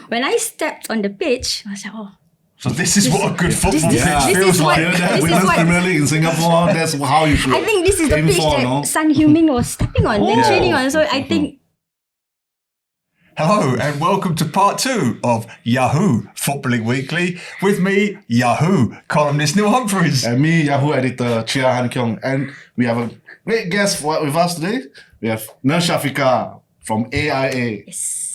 when I stepped on the pitch, I was like, oh. So this is what a good football pitch this feels is what- like. this is Women's what- Premier League in Singapore, that's how you should I think this is the aim pitch for, that no? Sun Heung-min was stepping on and training on. So I think Hello and welcome to part 2 of Yahoo Footballing Weekly with me, Yahoo columnist Neil Humphreys. And me, Yahoo editor Chia Keong. And we have a great guest with us today. We have Nur Syafiqah from AIA.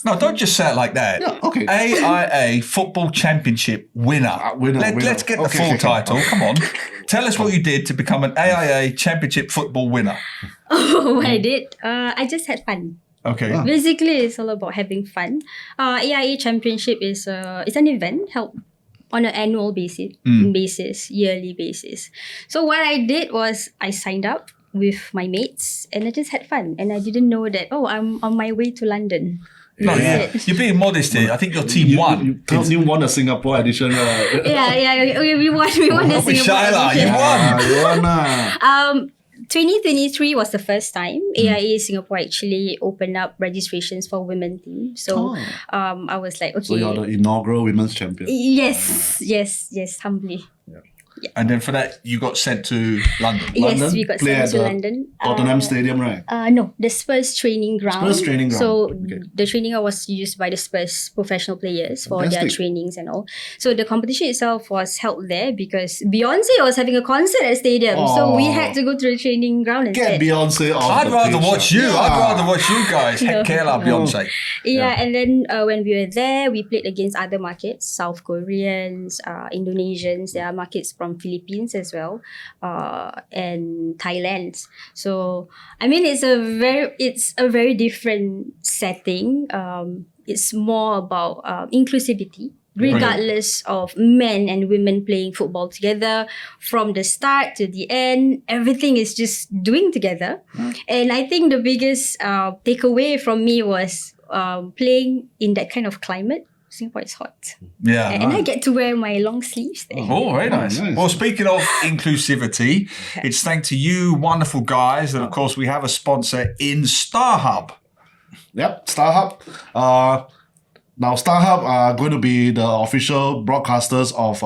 No, don't just say it like that. Yeah, okay. AIA Football Championship winner. Winner. Let's get the full Okay. title. Come on. Tell us what you did to become an AIA Championship football winner. what I did, I just had fun. Okay. Basically, it's all about having fun. AIA Championship is it's an event held on an annual basis, yearly basis. So what I did was I signed up with my mates and I just had fun. And I didn't know that, I'm on my way to London. No, That's it. you're being modest here. I think your team won. You won the Singapore edition, right? Yeah, we won the With Singapore Shaila, you edition. won. You won. 2023 was the first time AIA Singapore actually opened up registrations for women team. So I was like, okay. So you're the inaugural women's champion. Yes, humbly. And then for that, you got sent to London. Yes, we got Play sent at to the London. Tottenham Stadium, right? No, the Spurs training ground. Spurs training ground. So Okay. the training was used by the Spurs professional players for their Fantastic. trainings and all. So the competition itself was held there because Beyonce was having a concert at stadium. So we had to go to the training ground Get instead. Beyonce off I'd the rather pitch, watch ah. you. Yeah. I'd rather watch you guys. Heck, No. Kayla, Beyonce. Yeah, and then when we were there, we played against other markets, South Koreans, Indonesians. There are markets from Philippines as well, and Thailand. So I mean, it's a very different setting. It's more about inclusivity. Regardless of men and women playing football together, from the start to the end, everything is just doing together. And I think the biggest takeaway from me was playing in that kind of climate. Singapore is hot. Yeah. And I get to wear my long sleeves there. Oh, very nice. nice. Well, speaking of inclusivity, it's thanks to you wonderful guys that, of course, we have a sponsor in StarHub. Yep, StarHub. Now, StarHub are going to be the official broadcasters of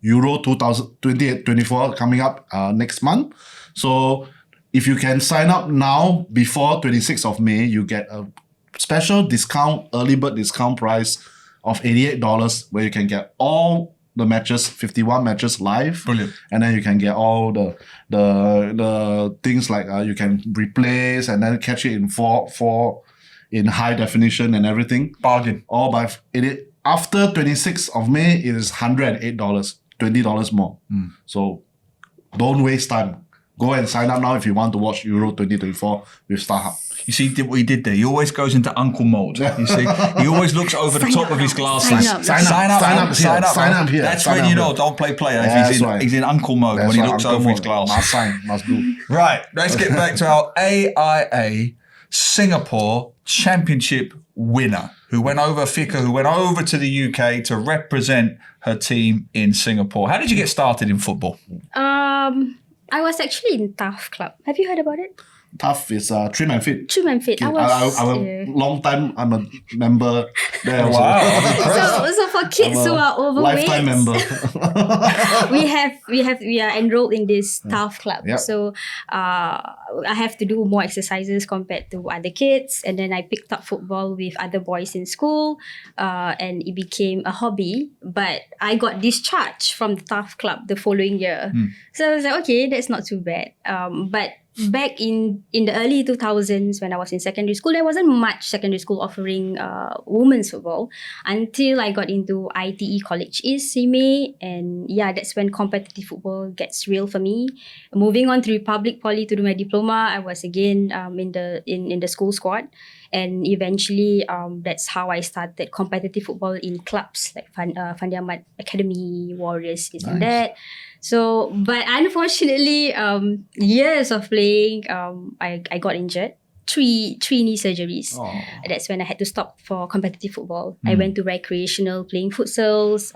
Euro 2024 coming up next month. So, if you can sign up now before 26th of May, you get a special discount, early bird discount price of $88, where you can get all the matches, 51 matches live. Brilliant. And then you can get all the things like you can replace and then catch it in four in high definition and everything. Bargain. All by after 26th of May, it is $108, $20 more. So don't waste time. Go and sign up now if you want to watch Euro 2024 with StarHub. You see what he did there? He always goes into uncle mode. You see, he always looks over the Sign top up of his now. glasses. Sign up. Sign up here. That's Sign when up you know, here. don't play player That's if he's in, right. he's in uncle mode That's when he why looks Uncle over his Mode. glasses. Must sign, must do. Right, let's get back to our AIA Singapore Championship winner who went over to the UK to represent her team in Singapore. How did you get started in football? I was actually in TAF Club. Have you heard about it? Tough is Trim and Fit. Trim and Fit. I'm a long time. I'm a member there. Also. Wow. So for kids who are overweight, Lifetime member. we are enrolled in this TAF club. Yep. So I have to do more exercises compared to other kids, and then I picked up football with other boys in school, and it became a hobby. But I got discharged from the TAF club the following year, so I was like, okay, that's not too bad. But back in the early 2000s when I was in secondary school, there wasn't much secondary school offering women's football until I got into ITE College East, CME, and that's when competitive football gets real for me. Moving on to Republic Poly to do my diploma, I was again in the school squad, and eventually that's how I started competitive football in clubs like Fandi Ahmad Academy, Warriors, this and that. So, but unfortunately, years of playing, I got injured. Three knee surgeries. Oh. That's when I had to stop for competitive football. I went to recreational, playing futsals,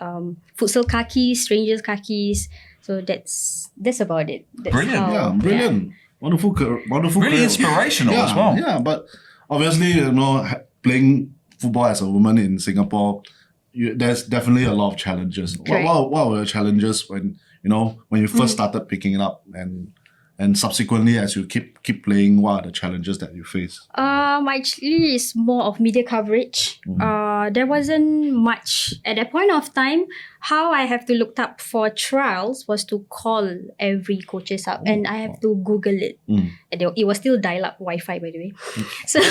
futsal khakis, strangers khakis. So that's about it. That's Brilliant. Yeah, brilliant. Wonderful Really career. inspirational Yeah, as well. Yeah, but obviously, playing football as a woman in Singapore, there's definitely a lot of challenges. Correct. What were the challenges when you first started picking it up, and subsequently as you keep playing, what are the challenges that you face? Actually, it's more of media coverage. There wasn't much at that point of time. How I have to look up for trials was to call every coaches up, and I have to Google it. And it was still dial-up Wi-Fi, by the way. So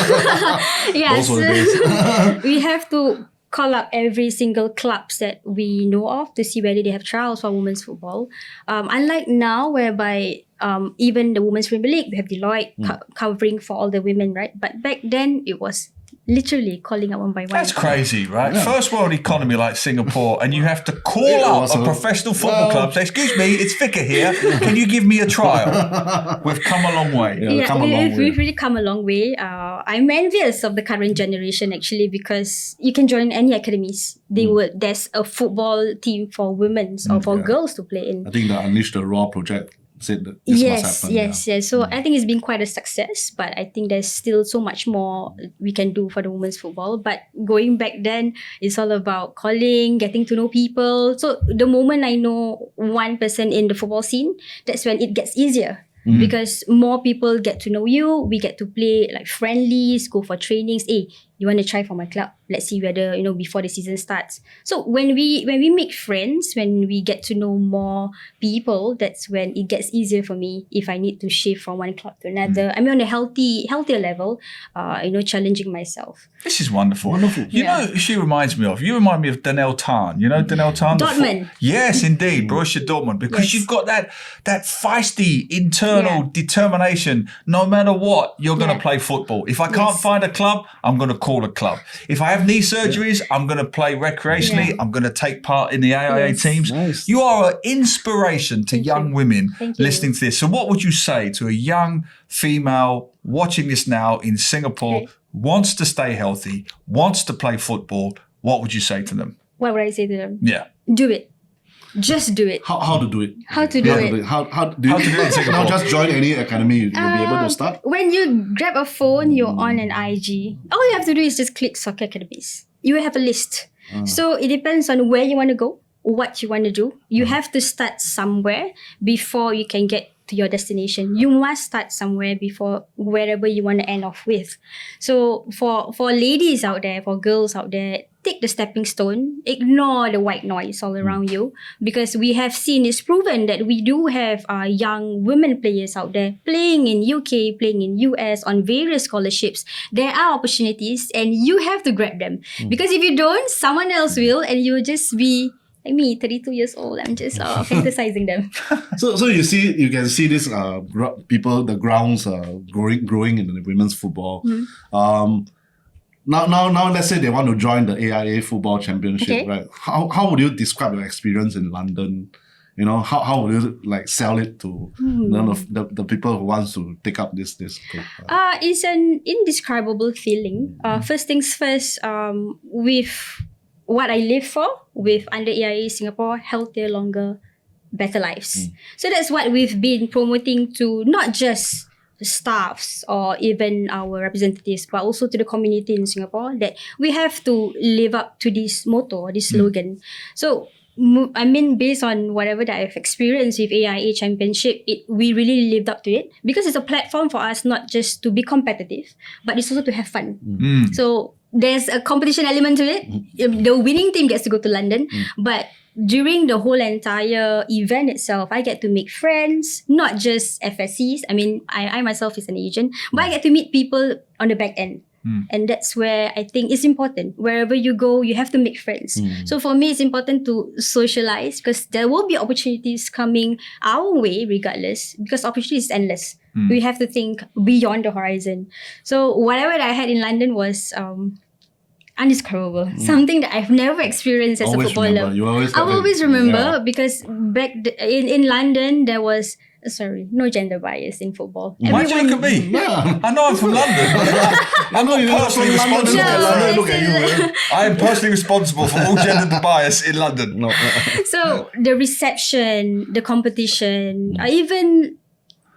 yeah, Those were the days. we have to call up every single clubs that we know of to see whether they have trials for women's football. Unlike now, whereby even the Women's Premier League, we have Deloitte covering for all the women, right? But back then, it was literally calling up one by one. That's crazy, right? Yeah. First world economy like Singapore, and you have to call up a professional football club. Say, excuse me, it's Fika here. Can you give me a trial? We've come a long way. Yeah, we've come a long way. We've really come a long way. I'm envious of the current generation actually, because you can join any academies. There's a football team for women or for girls to play in. I think the Unleash the Raw project said that this must happen. Yes. So I think it's been quite a success, but I think there's still so much more we can do for the women's football. But going back then, it's all about calling, getting to know people. So the moment I know one person in the football scene, that's when it gets easier. Because more people get to know you, we get to play like friendlies, go for trainings. Hey, you want to try for my club? Let's see whether, before the season starts. So when we make friends, when we get to know more people, that's when it gets easier for me if I need to shift from one club to another. I mean, on a healthier level, challenging myself. This is wonderful. You Yeah. know, you remind me of Danel Tan. You know Danel Tan? Dortmund. Yes, indeed. Borussia Dortmund. Because Yes. you've got that feisty internal determination. No matter what, you're going to play football. If I can't find a club, I'm going to call a club. If I have knee surgeries, I'm going to play recreationally. Yeah. I'm going to take part in the AIA Yes. teams. Nice. You are an inspiration to young women Thank you. listening to this. So what would you say to a young female watching this now in Singapore, Okay. wants to stay healthy, wants to play football? What would you say to them? What would I say to them? Yeah. Do it. Just do it. How to do it? How to do it. How do you How to do it in Singapore? now just join any academy, you'll be able to start? When you grab a phone, you're on an IG. All you have to do is just click soccer academies. You will have a list. So it depends on where you want to go, what you want to do. You have to start somewhere before you can get to your destination. You must start somewhere before wherever you want to end off with. So for ladies out there, for girls out there, take the stepping stone, ignore the white noise all around you, because we have seen, it's proven that we do have young women players out there playing in UK, playing in US on various scholarships. There are opportunities and you have to grab them. Because if you don't, someone else will, and you'll just be like me, 32 years old. I'm just fantasizing them. So you can see this people, the grounds growing in the women's football. Now let's say they want to join the AIA Football Championship, Okay. right? How would you describe your experience in London? How would you sell it to none of the people who wants to take up this It's an indescribable feeling. First things first, with what I live for, with under AIA Singapore, healthier, longer, better lives. So that's what we've been promoting to not just staffs or even our representatives, but also to the community in Singapore, that we have to live up to this motto, this slogan. So I mean, based on whatever that I've experienced with AIA Championship, we really lived up to it, because it's a platform for us not just to be competitive, but it's also to have fun. So there's a competition element to it. The winning team gets to go to London, but during the whole entire event itself, I get to make friends, not just FSCs. I mean, I myself is an agent, but I get to meet people on the back end. And that's where I think it's important. Wherever you go, you have to make friends. So for me, it's important to socialize, because there will be opportunities coming our way regardless, because opportunity is endless. We have to think beyond the horizon. So whatever that I had in London was undescribable. Something that I've never experienced as Always a footballer. remember. You always I'll have always it. remember, Yeah. because back in London, there was no gender bias in football. Why'd you look at me? Yeah. I know I'm from London. I'm not personally responsible. No, Look at you. I am personally responsible for all gender bias in London. No. So the reception, the competition, even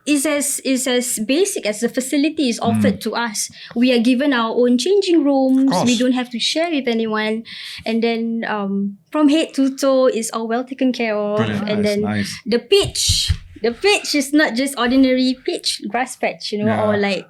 is as basic as the facility is offered to us. We are given our own changing rooms. course. We don't have to share with anyone. And then from head to toe is all well taken care of. Brilliant. And then Nice. the pitch is not just ordinary pitch, grass patch, Yeah. or like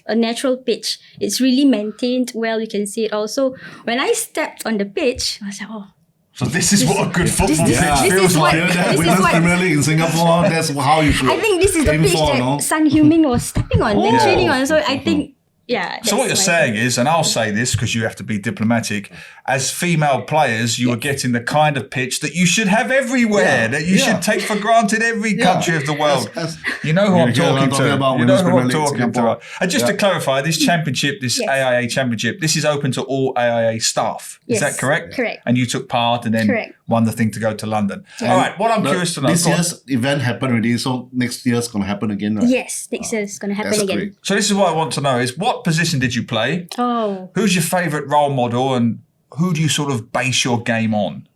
a natural pitch. It's really maintained well. You can see it also. When I stepped on the pitch, I was like, oh, So this is what a good football this pitch is feels what- like. Hear that? this is Women's what- Premier League in Singapore, that's how you should I think this is the aim pitch for, that no? Heung-min was stepping on and Oh. training on. So I think, yeah. So what you're that's my saying is, and I'll say this because you have to be diplomatic, as female players, you are getting the kind of pitch that you should have everywhere, Yeah, that you yeah. should take for granted every country of the world. That's- You know who I'm Yeah, talking I'm talking to. about You know Women's who I'm Premier League talking to. Singapore. And just to clarify, this championship, this Yes. AIA championship, this is open to all AIA staff. Is Yes, that correct? correct. And you took part and then Correct. won the thing to go to London. All right, what I'm curious to know. This go on. year's event happened already, so next year's going to happen again, right? Yes, next year is going to happen That's again. great. So this is what I want to know is what position did you play? Oh, Who's your favourite role model and who do you sort of base your game on?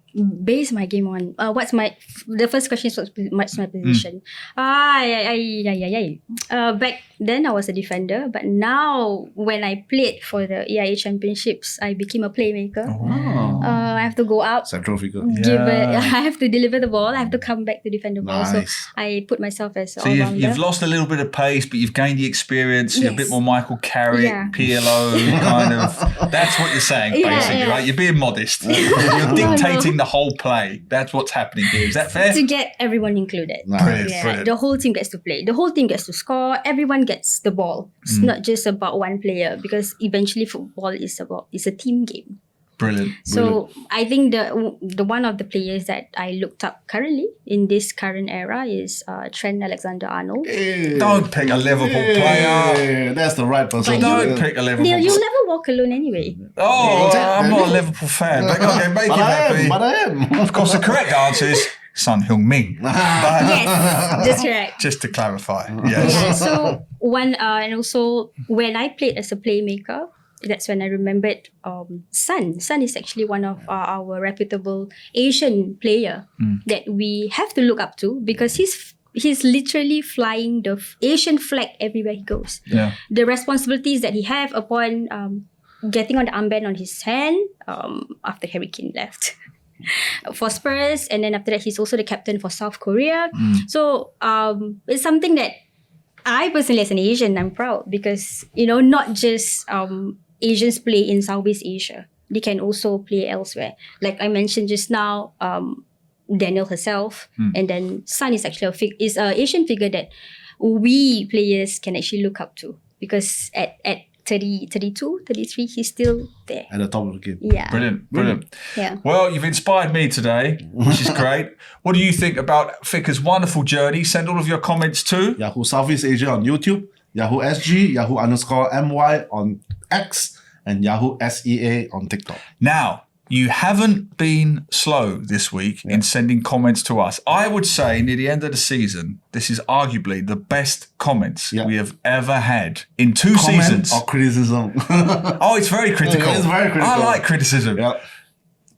base my game on. The first question is what's my position? Back then I was a defender, but now when I played for the AIA Championships, I became a playmaker. Oh. I have to go out, Central figure. I have to deliver the ball, I have to come back to defend the ball. So Nice. I put myself as So all-rounder. you've lost a little bit of pace, but you've gained the experience. You're a bit Yes. more Michael Carrick, Yeah. PLO kind of. That's what you're saying, Yeah, basically, yeah. right? You're being modest. You're dictating the whole play. That's what's happening here. Is that fair? To get everyone included. Nice. Brilliant, Yeah, brilliant. the whole team gets to play. The whole team gets to score. Everyone gets the ball. It's not just about one player because eventually football is a team game. Brilliant. So I think the one of the players that I looked up currently in this current era is Trent Alexander-Arnold. Hey. Don't pick a Liverpool player. Hey, that's the right person. But Don't pick a Liverpool Neil, player. you'll never walk alone anyway. Oh, I'm not a Liverpool fan. But okay, make But him I happy. am. But I am. Of course, the correct answer is Son Heung-min. But Yes, that's correct. just to clarify, yes. Yeah, so and also when I played as a playmaker, that's when I remembered Sun. Sun is actually one of our reputable Asian player that we have to look up to because he's literally flying the Asian flag everywhere he goes. Yeah. The responsibilities that he have upon getting on the armband on his hand after Harry Kane left. For Spurs, and then after that he's also the captain for South Korea. So it's something that I personally, as an Asian, I'm proud because not just Asians play in Southeast Asia; they can also play elsewhere. Like I mentioned just now, Daniel herself, and then Sun is actually is an Asian figure that we players can actually look up to because at 30, 32, 33, he's still there. At the top of the game. Yeah. Brilliant. Yeah. Well, you've inspired me today, which is great. What do you think about Fiqh's wonderful journey? Send all of your comments to Yahoo Southeast Asia on YouTube, Yahoo SG, Yahoo_MY on X, and Yahoo SEA on TikTok. Now. You haven't been slow this week in sending comments to us. I would say near the end of the season, this is arguably the best comments we have ever had in two Comment seasons. or criticism? Oh, it's very critical. It's very critical. I like criticism. Yeah.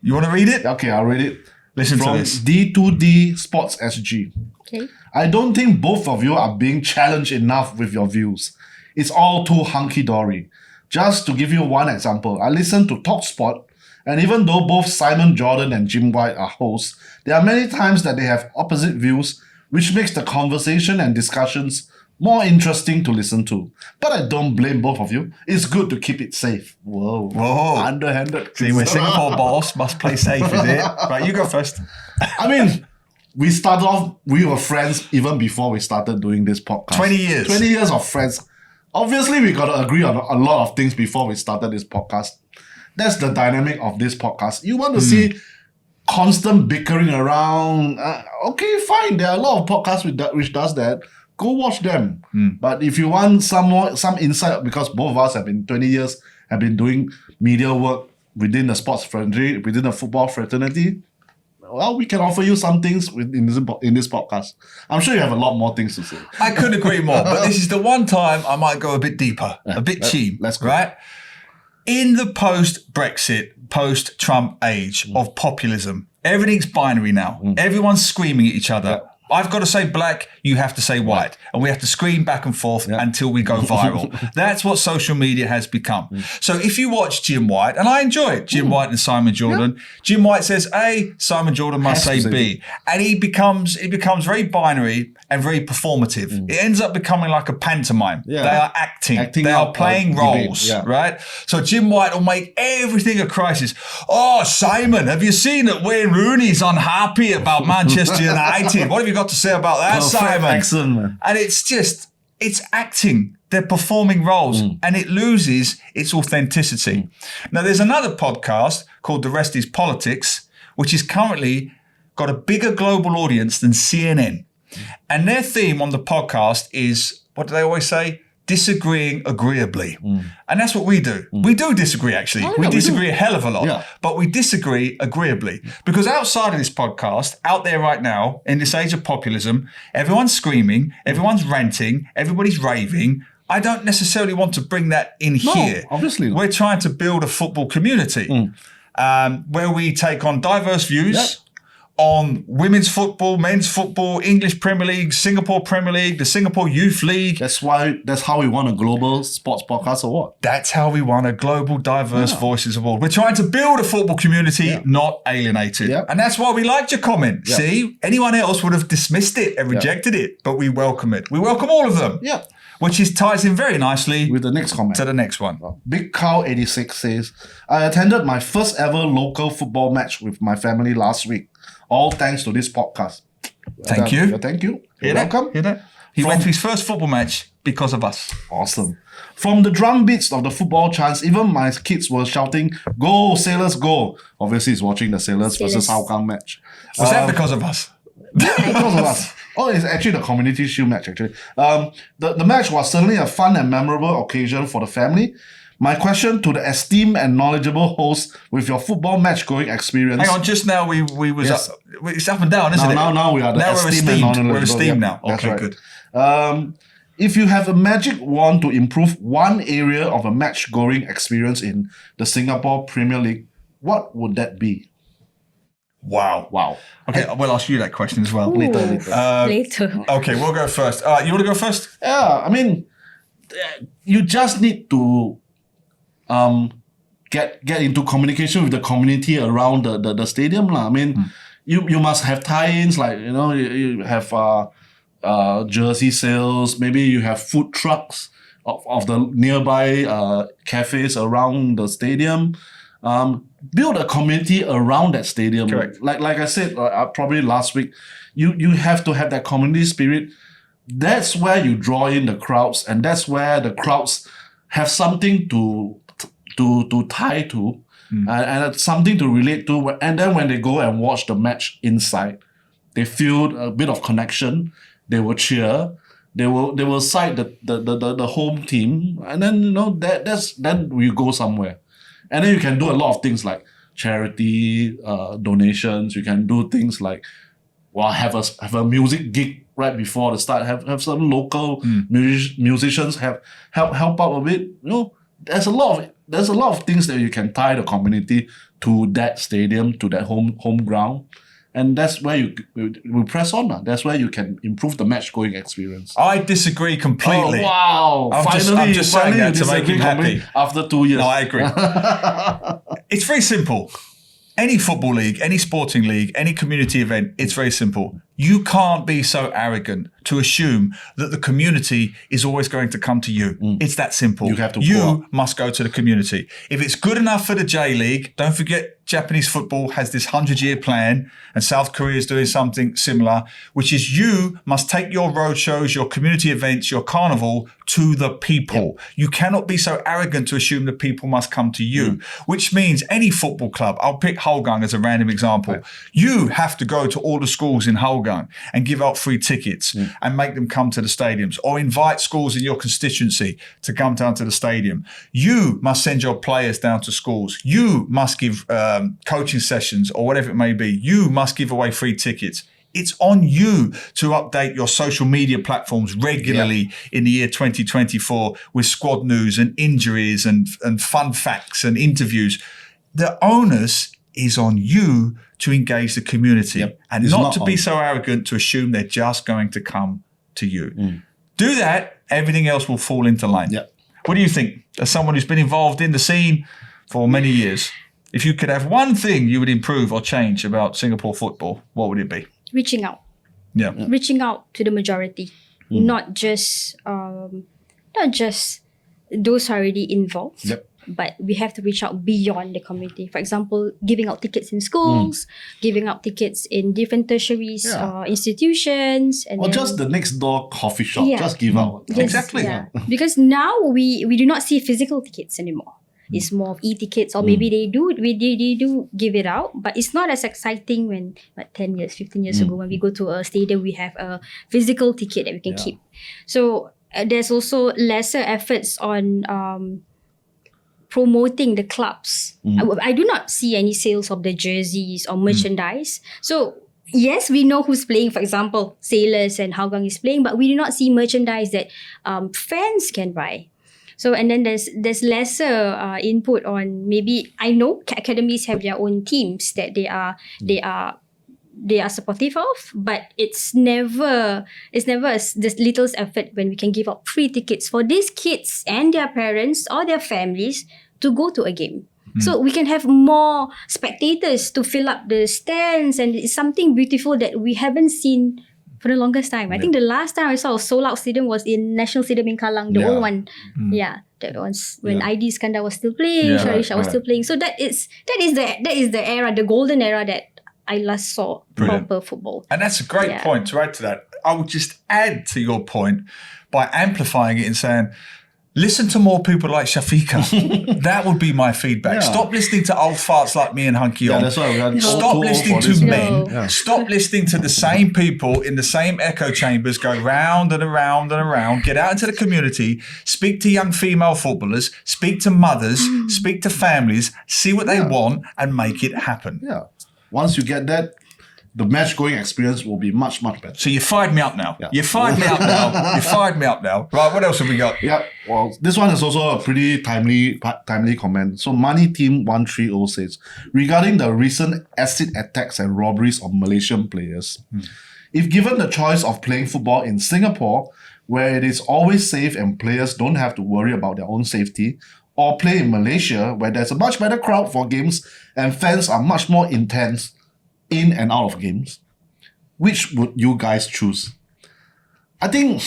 You want to read it? Okay, I'll read it. Listen From to this. D2D Sports SG. Okay. I don't think both of you are being challenged enough with your views. It's all too hunky-dory. Just to give you one example, I listen to TalkSport, and even though both Simon Jordan and Jim White are hosts, there are many times that they have opposite views, which makes the conversation and discussions more interesting to listen to. But I don't blame both of you. It's good to keep it safe. Whoa. Underhanded. See, we're Singapore boss, must play safe, is it? Right, you go first. I mean, we were friends even before we started doing this podcast. 20 years. 20 years of friends. Obviously, we got to agree on a lot of things before we started this podcast. That's the dynamic of this podcast. You want to see constant bickering around. Okay, fine. There are a lot of podcasts which does that. Go watch them. But if you want some insight, because both of us have been 20 years, have been doing media work within the sports fraternity, within the football fraternity, well, we can offer you some things in this podcast. I'm sure you have a lot more things to say. I couldn't agree more, but this is the one time I might go a bit deeper, a bit cheap, let's go. right? In the post-Brexit, post-Trump age of populism, everything's binary now. Everyone's screaming at each other. I've got to say black, you have to say white. And we have to scream back and forth until we go viral. That's what social media has become. So if you watch Jim White, and I enjoy it, Jim White and Simon Jordan, Jim White says A, Simon Jordan must say B. And it becomes very binary and very performative. It ends up becoming like a pantomime. They are acting they are playing roles, right? So Jim White will make everything a crisis. Oh, Simon, have you seen that Wayne Rooney's unhappy about Manchester United? What have you got to say about that, Simon? Excellent, man. And it's acting. They're performing roles and it loses its authenticity. Now, there's another podcast called The Rest is Politics, which is currently got a bigger global audience than CNN. And their theme on the podcast is, what do they always say? Disagreeing agreeably. And that's what we do. We do disagree, actually. We disagree a hell of a lot, but we disagree agreeably. Because outside of this podcast, out there right now, in this age of populism, everyone's screaming, everyone's ranting, everybody's raving. I don't necessarily want to bring that in here. Obviously not. We're trying to build a football community where we take on diverse views on women's football, men's football, English Premier League, Singapore Premier League, the Singapore Youth League. That's how we want a global sports podcast award. That's how we won a Global Diverse Voices Award. We're trying to build a football community, not alienate it. And that's why we liked your comment. See, anyone else would have dismissed it and rejected it, but we welcome it. We welcome all of them. Which ties in very nicely with the next comment. To the next one. Big Cow 86 says, I attended my first ever local football match with my family last week. All thanks to this podcast. Thank you. Thank you. You're welcome. He went to his first football match because of us. Awesome. From the drum beats of the football chants, even my kids were shouting, "Go, Sailors, go!" Obviously, he's watching the Sailors versus Hougang match. Was that because of us? Because of us. Oh, it's actually the Community Shield match, actually. The match was certainly a fun and memorable occasion for the family. My question to the esteemed and knowledgeable host with your football match-going experience. Hang on, just now we was up. It's up and down, isn't it? Now we are the esteemed and knowledgeable. We're esteemed now. Okay, good. If you have a magic wand to improve one area of a match-going experience in the Singapore Premier League, what would that be? Wow. Okay, we'll ask you that question as well. Later. Okay, we'll go first. You want to go first? Yeah, I mean, you just need to get into communication with the community around the stadium lah. I mean, you must have tie-ins, like you have jersey sales. Maybe you have food trucks of the nearby cafes around the stadium. Build a community around that stadium. Correct. Like I said, probably last week, you have to have that community spirit. That's where you draw in the crowds, and that's where the crowds have something to tie to, and something to relate to. And then when they go and watch the match inside, they feel a bit of connection. They will cheer. They will side the home team, and then then we go somewhere. And then you can do a lot of things like charity, donations. You can do things like, have a music gig right before the start. Have some local musicians help out a bit. There's a lot of things that you can tie the community to that stadium, to that home ground. And that's where you press on. That's where you can improve the match-going experience. I disagree completely. Oh, wow. I'm just saying that to make him happy. After 2 years. No, I agree. It's very simple. Any football league, any sporting league, any community event, it's very simple. You can't be so arrogant to assume that the community is always going to come to you. It's that simple. You have to You must go to the community. If it's good enough for the J League, don't forget Japanese football has this 100-year plan, and South Korea is doing something similar, which is you must take your road shows, your community events, your carnival to the people. Yep. You cannot be so arrogant to assume that people must come to you, which means any football club, I'll pick Hougang as a random example. Right. You have to go to all the schools in Hougang and give out free tickets and make them come to the stadiums, or invite schools in your constituency to come down to the stadium. You must send your players down to schools. You must give coaching sessions or whatever it may be. You must give away free tickets. It's on you to update your social media platforms regularly in the year 2024 with squad news and injuries and fun facts and interviews. The onus is on you to engage the community and It's not not to be on- so arrogant to assume they're just going to come to you. Do that, everything else will fall into line. Yeah. What do you think, as someone who's been involved in the scene for many years? If you could have one thing you would improve or change about Singapore football, what would it be? Reaching out. Yeah. Reaching out to the majority. Not just those who are already involved. Yep. But we have to reach out beyond the community. For example, giving out tickets in schools, giving out tickets in different tertiaries institutions, and Or then, just the next door coffee shop. Yeah. Just give out. Yes, Exactly. yeah. Because now we do not see physical tickets anymore. It's more of e-tickets, or maybe they do give it out, but it's not as exciting when 10 years, 15 years ago, when we go to a stadium, we have a physical ticket that we can keep. So there's also lesser efforts on promoting the clubs. I do not see any sales of the jerseys or merchandise. So yes, we know who's playing. For example, Sailors and Hougang is playing, but we do not see merchandise that fans can buy. So, and then there's lesser input on, maybe I know academies have their own teams that they are supportive of, but it's never this little effort when we can give out free tickets for these kids and their parents or their families to go to a game. So we can have more spectators to fill up the stands, and it's something beautiful that we haven't seen for the longest time. I think the last time I saw a sold out stadium was in National Stadium in Kallang, the old one. That was when ID Iskandar was still playing, Sharisha was still playing. So that is the era, the golden era that I last saw proper football. And that's a great point to add to that. I would just add to your point by amplifying it and saying, listen to more people like Syafiqah. That would be my feedback. Yeah. Stop listening to old farts like me and Hunky On. That's why we are Stop too listening old for to this. men. No. Stop listening to the same people in the same echo chambers go round and around and around. Get out into the community. Speak to young female footballers. Speak to mothers. Speak to families. See what they want and make it happen. Yeah. Once you get that, the match going experience will be much, much better. So you fired me up now. Yeah. You fired me up now. You fired me up now. Right, what else have we got? Yeah, well, this one is also a pretty timely comment. So Money Team 130 says, regarding the recent acid attacks and robberies of Malaysian players, if given the choice of playing football in Singapore, where it is always safe and players don't have to worry about their own safety, or play in Malaysia, where there's a much better crowd for games and fans are much more intense in and out of games, which would you guys choose? I think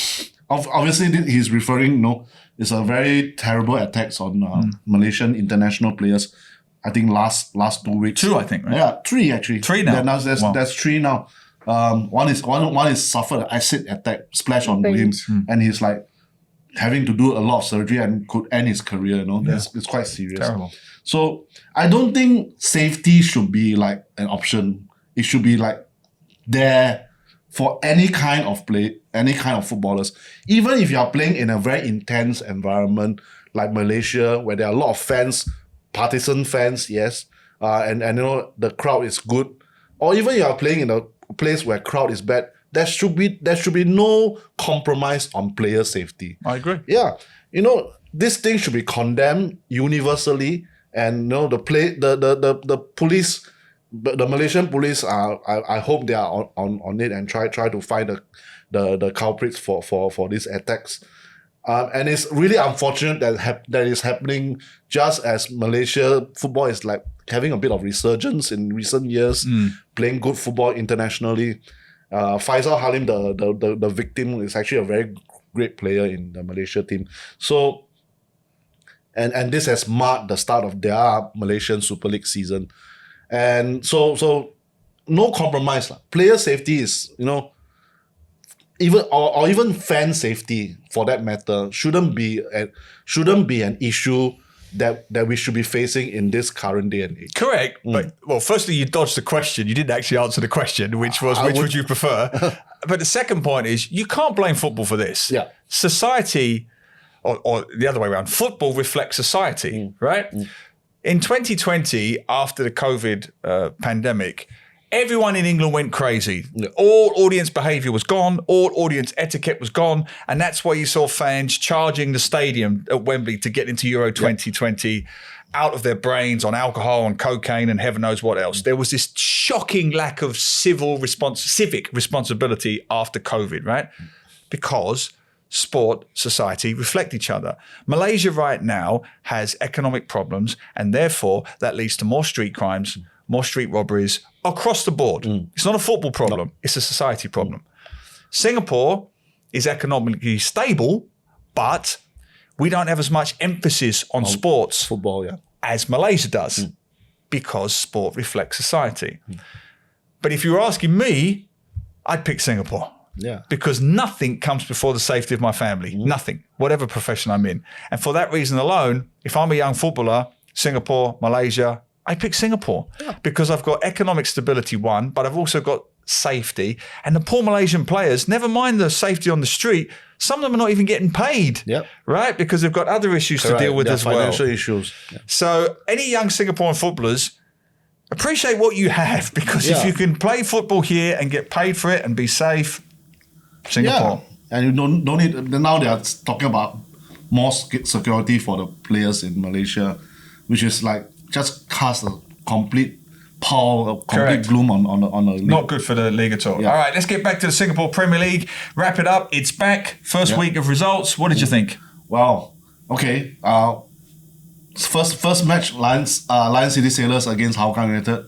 obviously he's referring, it's a very terrible attacks on Malaysian international players. I think last 2 weeks. 2, I think, right? Yeah, 3 actually. 3 now. There's 3 now. One is suffered an acid attack splash on him, and he's like having to do a lot of surgery and could end his career. It's quite serious. Terrible. So I don't think safety should be like an option. It should be like there for any kind of play, any kind of footballers. Even if you are playing in a very intense environment like Malaysia, where there are a lot of fans, partisan fans, yes, and the crowd is good, or even you are playing in a place where crowd is bad, there should be no compromise on player safety. I agree. Yeah, this thing should be condemned universally, and the police. But the Malaysian police I hope they are on it and try to find the culprits for these attacks. And it's really unfortunate that is happening just as Malaysia football is like having a bit of resurgence in recent years, playing good football internationally. Faisal Halim, the victim, is actually a very great player in the Malaysia team. So, and this has marked the start of their Malaysian Super League season. And so no compromise. Player safety is, even fan safety for that matter shouldn't be an issue that we should be facing in this current day and age. Correct. But firstly, you dodged the question. You didn't actually answer the question, which was which would you prefer? But the second point is you can't blame football for this. Yeah. Society, or the other way around, football reflects society, right? In 2020, after the COVID pandemic, everyone in England went crazy. All audience behaviour was gone. All audience etiquette was gone. And that's why you saw fans charging the stadium at Wembley to get into Euro 2020 out of their brains on alcohol and cocaine and heaven knows what else. There was this shocking lack of civic responsibility after COVID, right? Because sport, society reflect each other. Malaysia right now has economic problems, and therefore that leads to more street crimes, more street robberies across the board. It's not a football problem, it's a society problem. Singapore is economically stable, but we don't have as much emphasis on sports Football, yeah. as Malaysia does because sport reflects society. But if you were asking me, I'd pick Singapore. Yeah. Because nothing comes before the safety of my family. Nothing, whatever profession I'm in. And for that reason alone, if I'm a young footballer, Singapore, Malaysia, I pick Singapore because I've got economic stability, one, but I've also got safety. And the poor Malaysian players, never mind the safety on the street, some of them are not even getting paid, right? Because they've got other issues to deal with as well. Financial issues. Yeah. So any young Singaporean footballers, appreciate what you have, because if you can play football here and get paid for it and be safe, Singapore. Yeah. And you don't need, now they are talking about more security for the players in Malaysia, which is like just cast a complete pall, a complete gloom on the league. Not good for the league at all. Yeah. All right, let's get back to the Singapore Premier League. Wrap it up. It's back. First week of results. What did you think? Well, okay. First match, Lion City Sailors against Hougang United.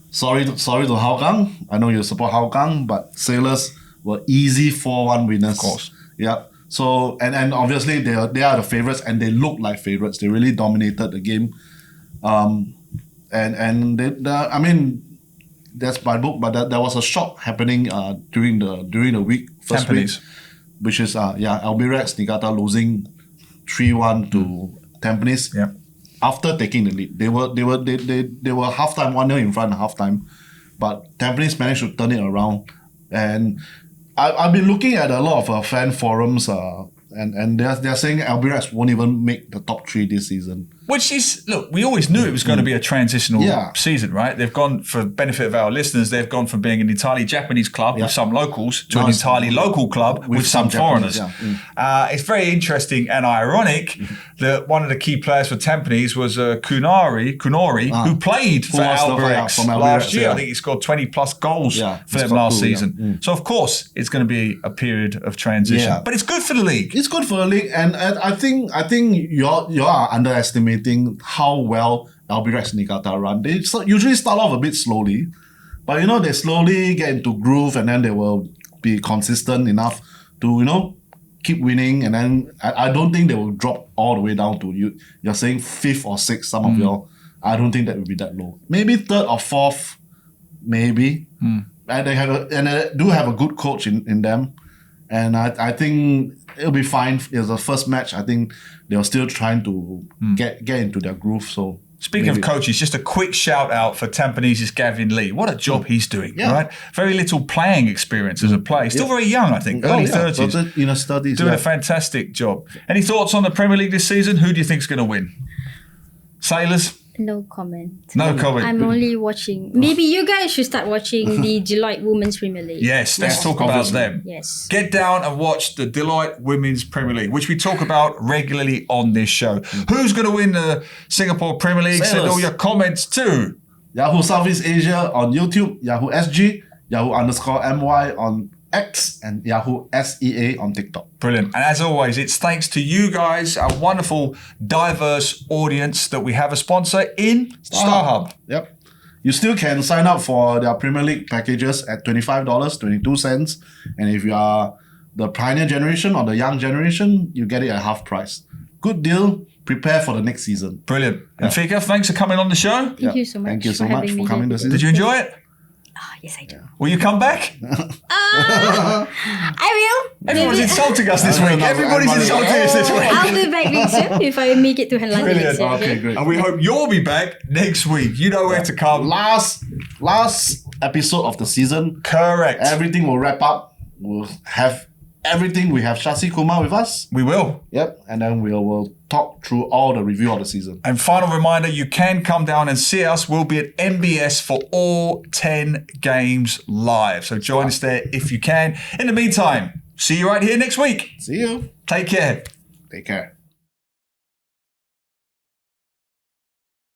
Sorry to Hougang. I know you support Hougang, but Sailors were easy 4-1 winners. Of course. Yeah. So and obviously they are the favourites, and they look like favourites. They really dominated the game. And they, I mean, that's my book, but there was a shock happening during the week, first Tampines. week, which is Albirex Niigata losing 3-1 to Tampines. Yeah. After taking the lead. They were halftime 1-0 in front at halftime, but Tampines managed to turn it around. And I've been looking at a lot of fan forums, and they're saying Albirex won't even make the top 3 this season. Which is, look, we always knew it was going to be a transitional season, right? They've gone, for the benefit of our listeners, they've gone from being an entirely Japanese club with some locals to an entirely local club with some foreigners. It's very interesting and ironic that one of the key players for Tampines was Kunori, who played for Albirex last year. I think he scored 20 plus goals for them last season. So, of course, it's going to be a period of transition. But it's good for the league. It's good for the league, and I think you are underestimating how well Albirex Niigata run. They usually start off a bit slowly, but they slowly get into groove, and then they will be consistent enough to keep winning. And then I don't think they will drop all the way down to you're saying 5th or 6th. Some of y'all, I don't think that will be that low. Maybe 3rd or 4th, maybe. And they do have a good coach in them. And I think it'll be fine. It's the first match. I think they're still trying to get into their groove. So speaking of coaches, just a quick shout out for Tampanese's Gavin Lee. What a job he's doing, right? Very little playing experience as a player. Still very young, I think, early 30s. Studies. Doing a fantastic job. Any thoughts on the Premier League this season? Who do you think is going to win? Sailors? No comment. No comment. I'm only watching. Maybe you guys should start watching the Deloitte Women's Premier League. Yes, let's talk about them. Yes. Get down and watch the Deloitte Women's Premier League, which we talk about regularly on this show. Who's going to win the Singapore Premier League? Send all your comments to Yahoo Southeast Asia on YouTube, Yahoo SG, Yahoo_MY on X, and Yahoo SEA on TikTok. Brilliant. And as always, it's thanks to you guys, our wonderful, diverse audience, that we have a sponsor in StarHub. Yep. You still can sign up for their Premier League packages at $25.22. And if you are the pioneer generation or the young generation, you get it at half price. Good deal. Prepare for the next season. Brilliant. And Fika, thanks for coming on the show. Thank you so much. Thank you so much for coming this season. Did you enjoy it? Oh, yes, I do. Will you come back? I will. Everyone's insulting us this week. Everybody's insulting us this week. I'll be back next year if I make it to London next year. Okay, great. And we hope you'll be back next week. You know where to come. Last episode of the season. Correct. Everything will wrap up. We'll have everything, we have Shashi Kumar with us. We will. Yep. And then we'll talk through all the review of the season. And final reminder, you can come down and see us. We'll be at MBS for all 10 games live. So join us there if you can. In the meantime, see you right here next week. See you. Take care. Take care.